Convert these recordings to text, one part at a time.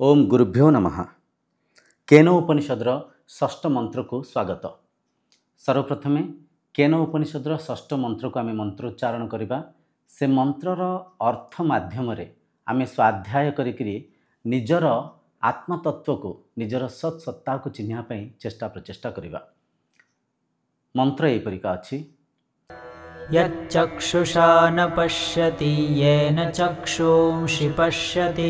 ओम गुरुभ्यो नमः। केन उपनिषदर षष्ठ मंत्र को स्वागत। सर्वप्रथम केन उपनिषदर षष्ठ मंत्र को आम मंत्रोच्चारण करवा। से मंत्रर अर्थ माध्यम आम स्वाध्याय करी निजर आत्मतत्व को निजर सत्सत्ता को चिन्हापी चेष्टा प्रचेष्टा करवा। मंत्र एपरिका अछि। यच्चक्षुषा न पश्यति येन चक्षुंषि पश्यति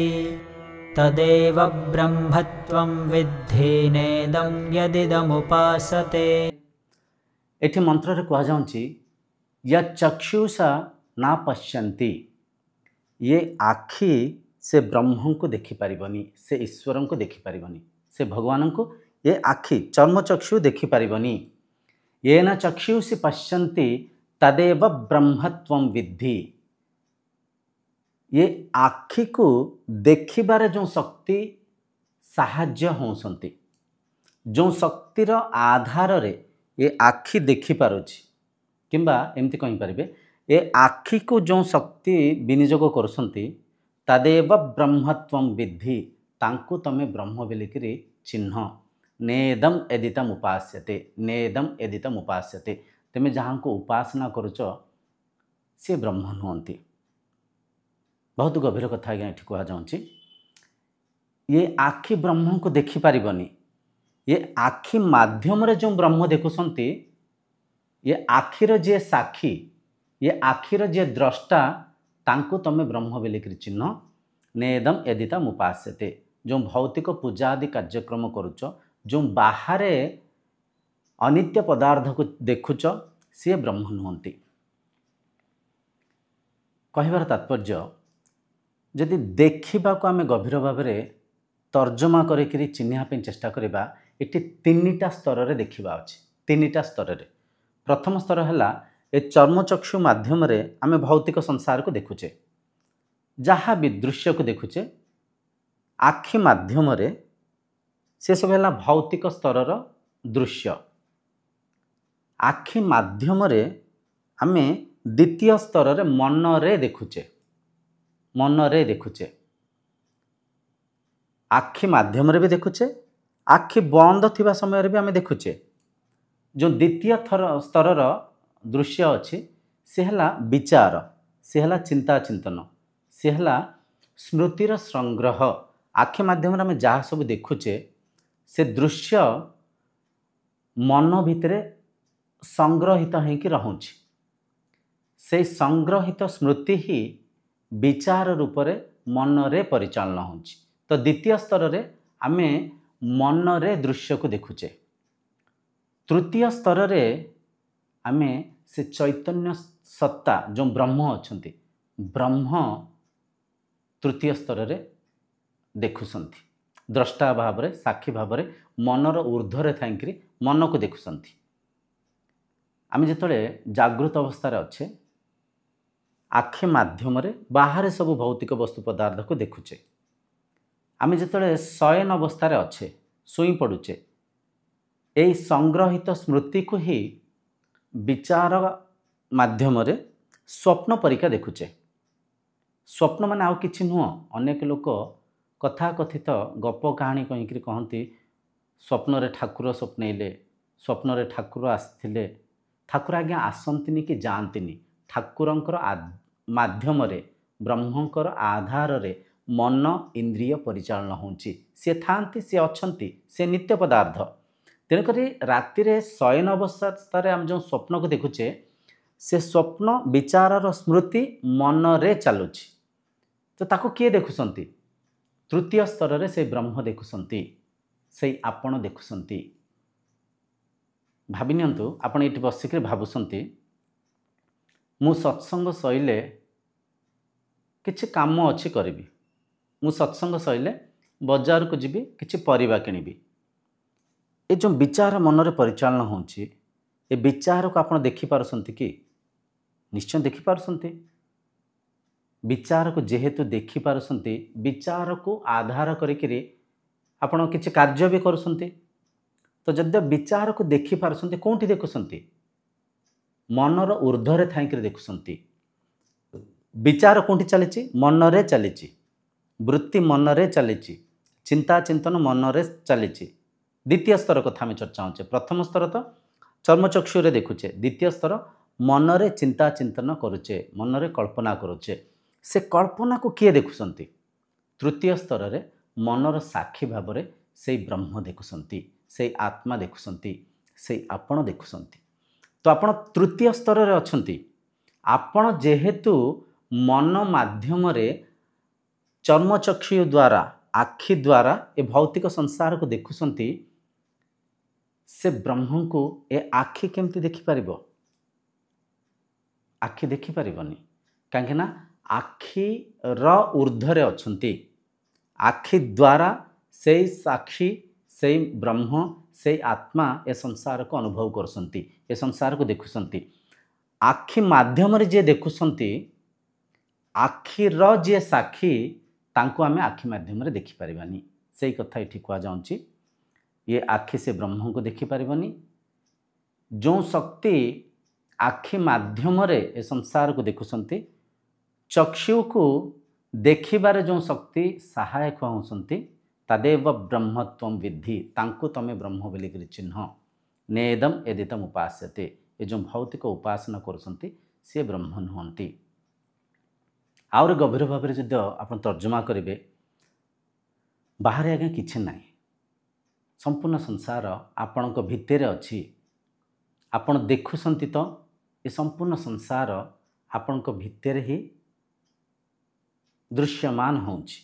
तदेव ब्रह्मत्वं विद्धि नेदं यदिदमुपासते। एठी मंत्र रे कहा जाउछि यच्चक्षुषा ना पश्यन्ति, ये आखि से ब्रह्म को देखि पारिबनी, से ईश्वर को देखि पारिबनी, से भगवान को ये आखि चर्मचक्षु देखि पारिबनी। येन चक्षुषि पश्यन्ति तदेव ब्रह्मत्वं विद्धि। ये आखि को देखिबारे जो शक्ति साहाय्य होसंती, जो शक्तिर आधार रे ये आखि देखि पारुछि किंबा एमती कहि परिबे ये आखि को जो शक्ति विनियोग करसंती तदेव ब्रह्मत्वं विद्धि, तांको तमे ब्रह्म बेलिकरी चिन्ह। नेदम एदितम उपास्यते, नेदम एदितम उपास्यते, तमे जहाँ को उपासना करुच से ब्रह्म नुहंती। बहुत गभीर कथा आज्ञा ये कह जाऊँगी। ये आखि ब्रह्म को देखि पारिबनी, ये आखि माध्यम रे जो ब्रह्म देखुसंती, ये आखिर जे साक्षी, ये आखिर जे द्रष्टा, तांको तमे ब्रह्म बेलिकरी चिन्ह। नेदम एदितम उपास्यते, जो भौतिक पूजा आदि कार्यक्रम करुच, जो बाहर अनित्य पदार्थ को देखुच, सी ब्रह्म नुहंती। कहबार तात्पर्य जदि देखा को आम गभीर भाव में तर्जमा करी चिन्हापी चेष्टा करवा, ये तीनटा स्तर रे देखा अच्छे। तीनटा स्तर रे प्रथम स्तर है ये चर्मचक्षु माध्यम आम भौतिक संसार को देखुचे, जहाँ भी दृश्य को देखुचे आखि माध्यम से सब है भौतिक स्तर दृश्य। आखि माध्यम आम द्वितीय स्तर रे मन रे देखुचे, मन रे देखुचे, आखि माध्यम रे भी देखुचे, आखि बंद थिबा समय रे भी आम देखुचे। जो द्वितीय स्तर दृश्य अच्छी से है विचार, से है चिंता चिंतन, से है स्मृतिर संग्रह। आखि माध्यम आम जहाँ सब देखुचे से दृश्य मन भितर संग्रहित होइकि रहुछि। से संग्रहित स्मृति ही विचार रूप रे मन रे परिचालन होछि। तो द्वितीय स्तर रे आमे मन रे दृश्य को देखुचे। तृतीय स्तर रे आमे से चैतन्य सत्ता जो ब्रह्म अछंती, ब्रह्म तृतीय स्तर रे देखुसंती। द्रष्टा भाव रे, साक्षी भाव रे, मनर ऊर्ध्वरे थाइकरी मन को देखुसंती। आमे जेतले जागृत अवस्था अच्छे आखि माध्यम बाहर सब भौतिक वस्तु पदार्थ को देखुचे। आमे जेतले शयन अवस्था अच्छे शुई पड़ुचे, यही संग्रहित स्मृति को ही विचार माध्यम स्वप्न परीक्षा देखुचे। स्वप्न माने आउ किछि नुह। अनेक लोक कथा कथित गप कहानी कहीकि कहती स्वप्न रे ठाकुर स्वप्नइले, स्वप्न रे ठाकुर आसथिले। ठाकुर आज्ञा आसंतिनी कि जांतिनी, ठाकुरंकर माध्यम ब्रह्मंकर आधार रे मन इंद्रिय परिचालन होउची। से थांती, से अछंती, से नित्य पदार्थ। तेणुक राति रे शयन अवस्था आम जो स्वप्न को देखुचे, से स्वप्न विचार स्मृति मन रे चलुची। तो ताको किए देखुसंती? तृतीय स्तर रे से ब्रह्म देखुसंती, से आपण देखुसंती। भावी नियंतु आपण ये बसिक भावुसंती मु सत्संग सइले किछि काम अच्छी करी, मु सत्संग सइले बजार को जीवी किछि परिबा किनिबी। ये जो विचार मन रे परिचालन होउची, ये विचार को आपण देखि पारुसंती कि? निश्चय देखि पारुसंती। विचार को जेहेतु देखि पारुसंती, विचार को आधार करिकरी आपण किछि कार्य भी करुसंती। तो जद्य विचार को देखि पारुसंती, कोंठी देखुसंती? मनर ऊर्ध्वरे थाइकरी देखुसंती। विचार कोंठी चलीची? मन रे चलीची, वृत्ति मन रे चलीची, ଚିନ୍ତା ଚିନ୍ତନ ମନରେ ଚାଲିଛି। ଦ୍ୱିତୀୟ ସ୍ତର କଥା ଆମେ ଚର୍ଚ୍ଚା ହେଉଛେ। ପ୍ରଥମ ସ୍ତର ତ ଚର୍ମଚକ୍ଷୁରେ ଦେଖୁଛେ, ଦ୍ୱିତୀୟ ସ୍ତର ମନରେ ଚିନ୍ତା ଚିନ୍ତନ କରୁଛେ, ମନରେ କଳ୍ପନା କରୁଛେ। ସେ କଳ୍ପନାକୁ କିଏ ଦେଖୁଛନ୍ତି? ତୃତୀୟ ସ୍ତରରେ ମନର ସାକ୍ଷୀ ଭାବରେ ସେଇ ବ୍ରହ୍ମ ଦେଖୁଛନ୍ତି, ସେଇ ଆତ୍ମା ଦେଖୁଛନ୍ତି, ସେଇ ଆପଣ ଦେଖୁଛନ୍ତି। ତ ଆପଣ ତୃତୀୟ ସ୍ତରରେ ଅଛନ୍ତି। ଆପଣ ଯେହେତୁ ମନ ମାଧ୍ୟମରେ ଚର୍ମଚକ୍ଷୁ ଦ୍ୱାରା, ଆଖି ଦ୍ୱାରା ଏ ଭୌତିକ ସଂସାରକୁ ଦେଖୁଛନ୍ତି, ସେ ବ୍ରହ୍ମଙ୍କୁ ଏ ଆଖି କେମିତି ଦେଖିପାରିବ? ଆଖି ଦେଖିପାରିବନି। କାହିଁକିନା ଆଖିର ଉର୍ଦ୍ଧ୍ୱରେ ଅଛନ୍ତି। ଆଖି ଦ୍ୱାରା ସେଇ ସାକ୍ଷୀ, ସେଇ ବ୍ରହ୍ମ, ସେଇ ଆତ୍ମା ଏ ସଂସାରକୁ ଅନୁଭବ କରୁଛନ୍ତି, ଏ ସଂସାରକୁ ଦେଖୁଛନ୍ତି। ଆଖି ମାଧ୍ୟମରେ ଯିଏ ଦେଖୁଛନ୍ତି, ଆଖିର ଯିଏ ସାକ୍ଷୀ, ତାଙ୍କୁ ଆମେ ଆଖି ମାଧ୍ୟମରେ ଦେଖିପାରିବାନି। ସେଇ କଥା ଏଠି କୁହାଯାଉଛି। ଇଏ ଆଖି ସେ ବ୍ରହ୍ମଙ୍କୁ ଦେଖିପାରିବନି। ଯେଉଁ ଶକ୍ତି ଆଖି ମାଧ୍ୟମରେ ଏ ସଂସାରକୁ ଦେଖୁଛନ୍ତି, ଚକ୍ଷୁକୁ ଦେଖିବାରେ ଯେଉଁ ଶକ୍ତି ସହାୟକ ହେଉଛନ୍ତି, ତଦେବ ବ୍ରହ୍ମତ୍ୱଂ ବିଦ୍ଧି, ତାଙ୍କୁ ତମେ ବ୍ରହ୍ମ ବୋଲିକରି ଚିହ୍ନ। ନେଦମ୍ ଏଦିତମ୍ ଉପାସ୍ୟତେ, ଏ ଯେଉଁ ଭୌତିକ ଉପାସନା କରୁଛନ୍ତି ସିଏ ବ୍ରହ୍ମ ନୁହନ୍ତି। ଆହୁରି ଗଭୀର ଭାବରେ ଯଦି ଆପଣ ତର୍ଜମା କରିବେ, ବାହାରେ ଆଜ୍ଞା କିଛି ନାହିଁ, ସମ୍ପୂର୍ଣ୍ଣ ସଂସାର ଆପଣଙ୍କ ଭିତରେ ଅଛି। ଆପଣ ଦେଖୁଛନ୍ତି ତ ଏ ସମ୍ପୂର୍ଣ୍ଣ ସଂସାର ଆପଣଙ୍କ ଭିତରେ ହିଁ ଦୃଶ୍ୟମାନ ହେଉଛି।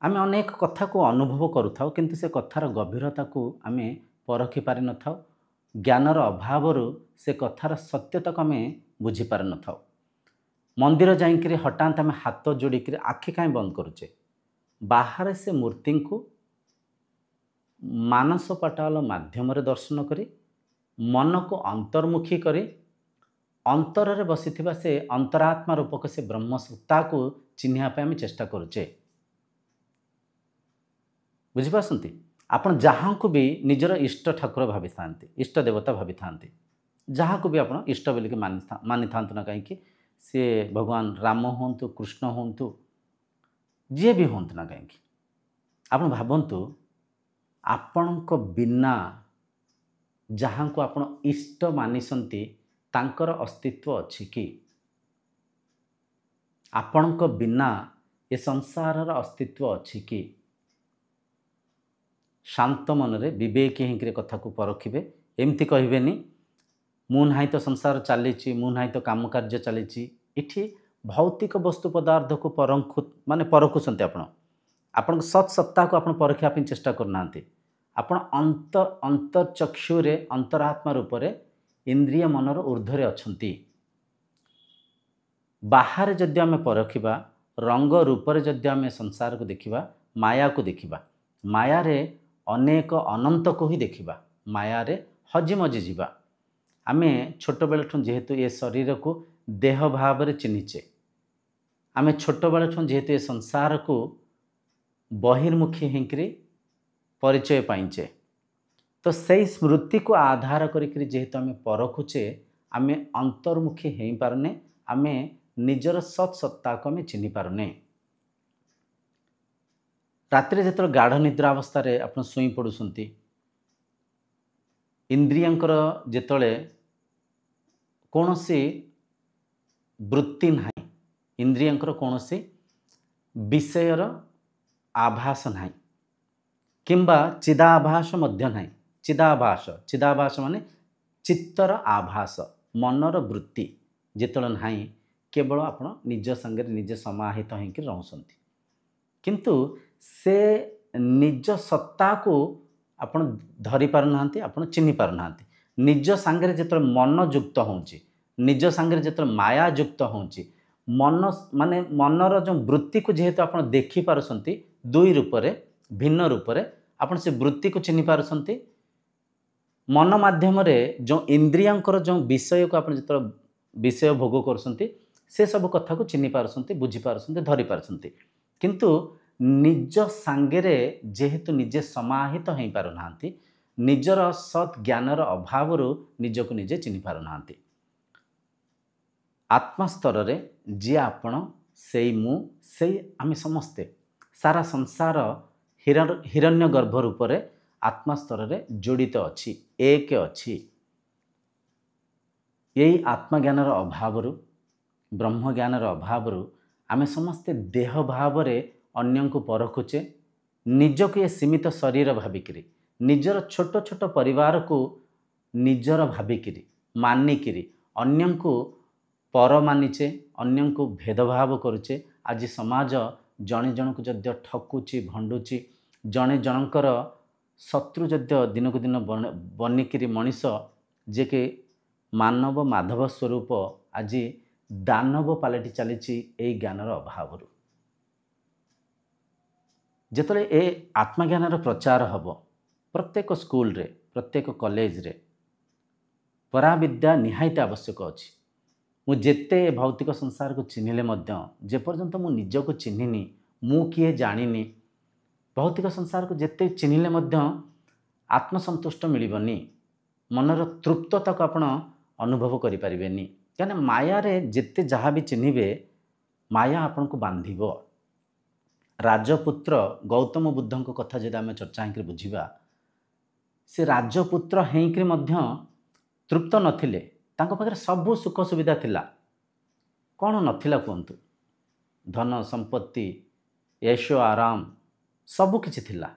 ଆମେ ଅନେକ କଥାକୁ ଅନୁଭବ କରୁଥାଉ, କିନ୍ତୁ ସେ କଥାର ଗଭୀରତାକୁ ଆମେ ପରଖି ପାରିନଥାଉ। ଜ୍ଞାନର ଅଭାବରୁ ସେ କଥାର ସତ୍ୟତାକୁ ଆମେ ବୁଝିପାରିନଥାଉ। ମନ୍ଦିର ଯାଇକରି ହଠାତ୍ ଆମେ ହାତ ଯୋଡ଼ିକରି ଆଖି କାହିଁ ବନ୍ଦ କରୁଛେ? ବାହାରେ ସେ ମୂର୍ତ୍ତିଙ୍କୁ ମାନସ ପଟାଳ ମାଧ୍ୟମରେ ଦର୍ଶନ କରି, ମନକୁ ଅନ୍ତର୍ମୁଖୀ କରି, ଅନ୍ତରରେ ବସିଥିବା ସେ ଅନ୍ତରାତ୍ମା ରୂପକ ସେ ବ୍ରହ୍ମସତ୍ତାକୁ ଚିହ୍ନିବା ପାଇଁ ଆମେ ଚେଷ୍ଟା କରୁଛେ। ବୁଝିପାରୁଛନ୍ତି? ଆପଣ ଯାହାଙ୍କୁ ବି ନିଜର ଇଷ୍ଟ ଠାକୁର ଭାବିଥାନ୍ତି, ଇଷ୍ଟ ଦେବତା ଭାବିଥାନ୍ତି, ଯାହାକୁ ବି ଆପଣ ଇଷ୍ଟ ବୋଲିକି ମାନିଥାନ୍ତୁ ନା କାହିଁକି, ସିଏ ଭଗବାନ ରାମ ହୁଅନ୍ତୁ, କୃଷ୍ଣ ହୁଅନ୍ତୁ, ଯିଏ ବି ହୁଅନ୍ତୁ ନା କାହିଁକି, ଆପଣ ଭାବନ୍ତୁ ଆପଣଙ୍କ ବିନା ଯାହାଙ୍କୁ ଆପଣ ଇଷ୍ଟ ମାନିଛନ୍ତି ତାଙ୍କର ଅସ୍ତିତ୍ୱ ଅଛି କି? ଆପଣଙ୍କ ବିନା ଏ ସଂସାରର ଅସ୍ତିତ୍ୱ ଅଛି କି? ଶାନ୍ତ ମନରେ ବିବେକୀ ହେଇକିରି କଥାକୁ ପରଖିବେ। ଏମିତି କହିବେନି ମୁଁ ନାହିଁ ତ ସଂସାର ଚାଲିଛି, ମୁଁ ନାହିଁ ତ କାମ କାର୍ଯ୍ୟ ଚାଲିଛି। ଏଠି ଭୌତିକ ବସ୍ତୁ ପଦାର୍ଥକୁ ପରଖୁଛନ୍ତି ଆପଣ। ଆପଣଙ୍କ ସତ୍ ସତ୍ତାକୁ ଆପଣ ପରଖିବା ପାଇଁ ଚେଷ୍ଟା କରୁନାହାନ୍ତି। ଆପଣ ଅନ୍ତର୍ଚକ୍ଷୁରେ ଅନ୍ତରାତ୍ମା ରୂପରେ ଇନ୍ଦ୍ରିୟ ମନର ଉର୍ଦ୍ଧ୍ୱରେ ଅଛନ୍ତି। ବାହାରେ ଯଦି ଆମେ ପରଖିବା, ରଙ୍ଗ ରୂପରେ ଯଦି ଆମେ ସଂସାରକୁ ଦେଖିବା, ମାୟାକୁ ଦେଖିବା, ମାୟାରେ ଅନେକ ଅନନ୍ତକୁ ହିଁ ଦେଖିବା, ମାୟାରେ ହଜିମଜି ଯିବା। ଆମେ ଛୋଟବେଳଠୁ ଯେହେତୁ ଏ ଶରୀରକୁ ଦେହ ଭାବରେ ଚିହ୍ନିଛେ, ଆମେ ଛୋଟବେଳଠୁ ଯେହେତୁ ଏ ସଂସାରକୁ ବହିର୍ମୁଖୀ ହେଇକରି ପରିଚୟ ପାଇଛେ, ତ ସେଇ ସ୍ମୃତିକୁ ଆଧାର କରିକି ଯେହେତୁ ଆମେ ପରଖୁଛେ, ଆମେ ଅନ୍ତର୍ମୁଖୀ ହେଇପାରୁନେ, ଆମେ ନିଜର ସତ୍ ସତ୍ତାକୁ ଆମେ ଚିହ୍ନି ପାରୁନେ। ରାତିରେ ଯେତେବେଳେ ଗାଢ଼ ନିଦ୍ରା ଅବସ୍ଥାରେ ଆପଣ ଶୋଇ ପଡ଼ୁଛନ୍ତି, ଇନ୍ଦ୍ରିୟଙ୍କର ଯେତେବେଳେ କୌଣସି ବୃତ୍ତି ନାହିଁ, ଇନ୍ଦ୍ରିୟଙ୍କର କୌଣସି ବିଷୟର ଆଭାସ ନାହିଁ, କିମ୍ବା ଚିଦାଭାସ ମଧ୍ୟ ନାହିଁ। ଚିଦାଭାସ ମାନେ ଚିତ୍ତର ଆଭାସ, ମନର ବୃତ୍ତି ଯେତେବେଳେ ନାହିଁ, କେବଳ ଆପଣ ନିଜ ସାଙ୍ଗରେ ନିଜେ ସମାହିତ ହେଇକି ରହୁଛନ୍ତି। କିନ୍ତୁ ସେ ନିଜ ସତ୍ତାକୁ ଆପଣ ଧରି ପାରୁନାହାନ୍ତି, ଆପଣ ଚିହ୍ନି ପାରୁନାହାନ୍ତି। ନିଜ ସାଙ୍ଗରେ ଯେତେବେଳେ ମନ ଯୁକ୍ତ ହେଉଛି, ନିଜ ସାଙ୍ଗରେ ଯେତେବେଳେ ମାୟା ଯୁକ୍ତ ହେଉଛି, ମନର ଯେଉଁ ବୃତ୍ତିକୁ ଯେହେତୁ ଆପଣ ଦେଖିପାରୁଛନ୍ତି ଦୁଇ ରୂପରେ, ଭିନ୍ନ ରୂପରେ, ଆପଣ ସେ ବୃତ୍ତିକୁ ଚିହ୍ନି ପାରୁଛନ୍ତି। ମନ ମାଧ୍ୟମରେ ଯେଉଁ ଇନ୍ଦ୍ରିୟଙ୍କର ଯେଉଁ ବିଷୟକୁ ଆପଣ ଯେତେବେଳେ ବିଷୟ ଭୋଗ କରୁଛନ୍ତି, ସେସବୁ କଥାକୁ ଚିହ୍ନି ପାରୁଛନ୍ତି, ବୁଝିପାରୁଛନ୍ତି, ଧରିପାରୁଛନ୍ତି। କିନ୍ତୁ ନିଜ ସାଙ୍ଗରେ ଯେହେତୁ ନିଜେ ସମାହିତ ହୋଇପାରୁନାହାନ୍ତି, ନିଜର ସତ୍ ଜ୍ଞାନର ଅଭାବରୁ ନିଜକୁ ନିଜେ ଚିହ୍ନି ପାରୁନାହାନ୍ତି। ଆତ୍ମା ସ୍ତରରେ ଯିଏ ଆପଣ, ସେଇ ମୁଁ, ସେଇ ଆମେ ସମସ୍ତେ सारा संसार हिरण्य गर्भ रूप रे आत्मा स्तर रे जोड़ित अच्छी एक अच्छी। यही आत्मज्ञानर अभाव ब्रह्म ज्ञानर अभाव आमे समस्ते देह भाव रे अन्य को परखुचे, निजक ये सीमित शरीर भाविकी निजर छोट छोट परिवार को निजर भाविकी मानिकी अन्य को पर मानिचे, अन्य को भेदभाव करुचे। आज समाज जड़े जन को जद्य ठकुची भंडुची, जड़े जनकर शत्रु जद्य दिन को दिन बनिकी मनीष जे कि मानव माधव स्वरूप आज दानव पालटि चली ज्ञानर अभाव। जिते ए आत्मज्ञानर प्रचार हम प्रत्येक स्कूल रे प्रत्येक कॉलेज रे पराविद्या निहायत आवश्यक अच्छी। मु जेते भौतिक संसार को चिन्हले जेपर्यंत मु निजको चिन्हिनी मु किए जानिनी, भौतिक संसार को जेते चिन्हले आत्मसंतुष्ट मिलबनी, मनर तृप्तता को आपण अनुभव करि परिबेनी। क्या माया रे जेते जहाँ भी चिन्हिबे माया आपन को बांधिबो। राजपुत्र गौतम बुद्धों कथा जदि आम चर्चा होकर बुझा, से राजपुत्र होकर तृप्त नथिले, तांको पाखरे सबु सुख सुविधा थिला, कौन नथिला कहतु, धन संपत्ति ऐशो आराम सबु किछि थिला,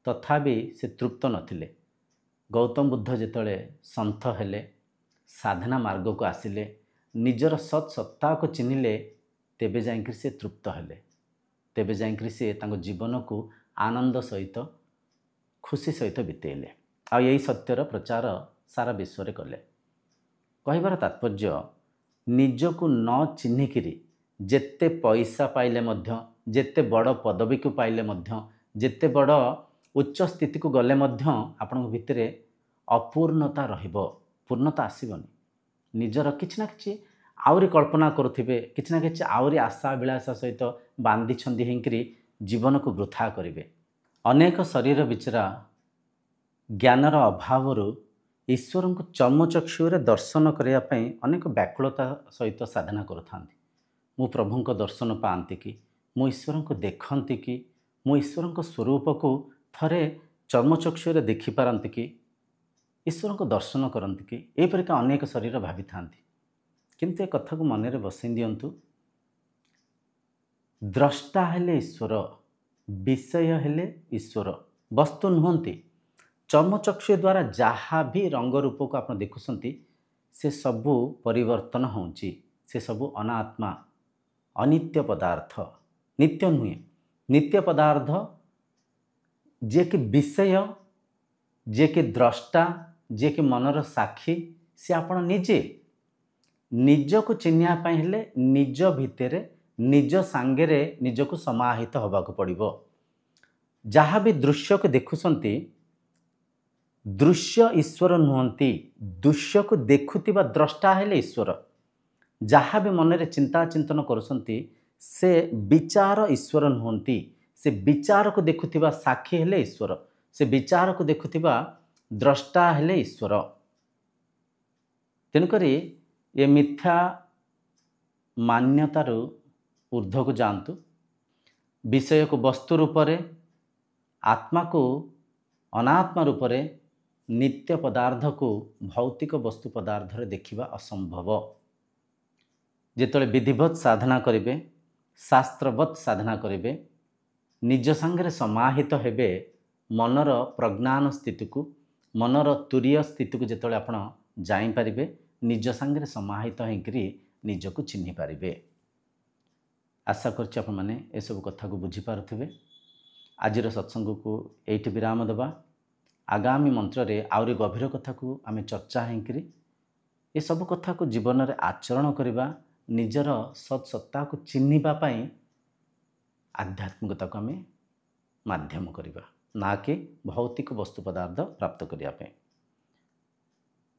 तथापि से तृप्त नथिले। गौतम बुद्ध जेतले संथ हेले, साधना मार्ग को आसिले, निजर सत् सत्ता को चिन्हिले, तेबे जाइंकि से तृप्त हेले, तेबे जाइंकि से तांको जीवन को आनंद सहित खुशी सहित बितेले। आ यही सत्यर प्रचार सारा विश्व रे कले। कहबार तात्पर्य निजको न चिन्हिकिरी जेते पैसा पाइले मध्य, जेते बड़ पदवी को पाइले मध्य, जेते बड़ उच्च स्थिति को गले मध्य आपन भितरे अपूर्णता रहिबो, पूर्णता आसीबनी। निजर किछि ना किछि आउरी कल्पना करुथिबे, किछि ना किछि आउरी आशा अभिलाषा सहित बांधी छंदी हेंकरी जीवन को वृथा करिवे। अनेक शरीर बिचरा ज्ञानर अभाव ईश्वर को चर्मचक्षु दर्शन करने अनेक व्याकुलता सहित साधना करुथांती। मु प्रभु को दर्शन पाती कि, मु ईश्वर को देखती कि, मु ईश्वर को स्वरूप को थरे चर्मचक्षु देखिपारती कि, ईश्वर को दर्शन करती कि, एपरिका अनेक शरीर भावी था। किंतु एक कथा को मन में बसई दिंतु, द्रष्टा हेले ईश्वर, विषय हेले ईश्वर, वस्तु नुहंती। चर्मचक्षु द्वारा जहाँ भी रंग रूप को आप देखुंट से सबू परिवर्तन होची, से सबू अनात्मा अनित्य पदार्थ, नित्य नुहे। नित्य पदार्थ जे कि विषय, जे कि द्रष्टा, जे कि मनर साक्षी, से आपण निजे निज को चिन्ह हेले निज भितर निज सांगे निज को समाहित होगा पड़ो। जहाँ भी दृश्य को देखुंट दृश्य ईश्वर नुहंती, दृश्य को देखुवा द्रष्टा हेले ईश्वर। जहाँ भी मन में चिंता चिंतन करुँच से विचार ईश्वर नुहंती, से विचार को देखुवा साक्षी हेले ईश्वर, से विचार को देखुवा द्रष्टा हेले ईश्वर। तेणुक ये मिथ्या मान्यतार ऊर्ध्व को जातु, विषय को वस्तु रूप रे, आत्मा को अनात्मा रूप रे, नित्य पदार्थ को भौतिक वस्तु पदार्थ रे देखिबा असंभव। जेतले विधिवत साधना करिवे, शास्त्रवत साधना करिवे, निज संगे समाहित हेबे, मनर प्रज्ञान स्थिति को, मनर तुरीय स्थिति को जेतले आपण जाई परिबे, निज संगे समाहित होकरी निज को चिन्हि पारिबे। आशा करछि आपण माने ए सब कथा को बुझी पारुथिबे। आजिर सत्संग को एठी विराम देबा। आगामी मंत्र रे आउरी गभीर कथा को आमे चर्चा हेकरी ए सब कथा को जीवन रे आचरण करिबा, निजर सत् सत्ता को चिन्हिबा पई आध्यात्मिकता को आमे माध्यम करिबा, ना कि भौतिक वस्तु पदार्थ प्राप्त करिया पे।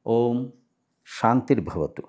ओम शांतिर्भवतु।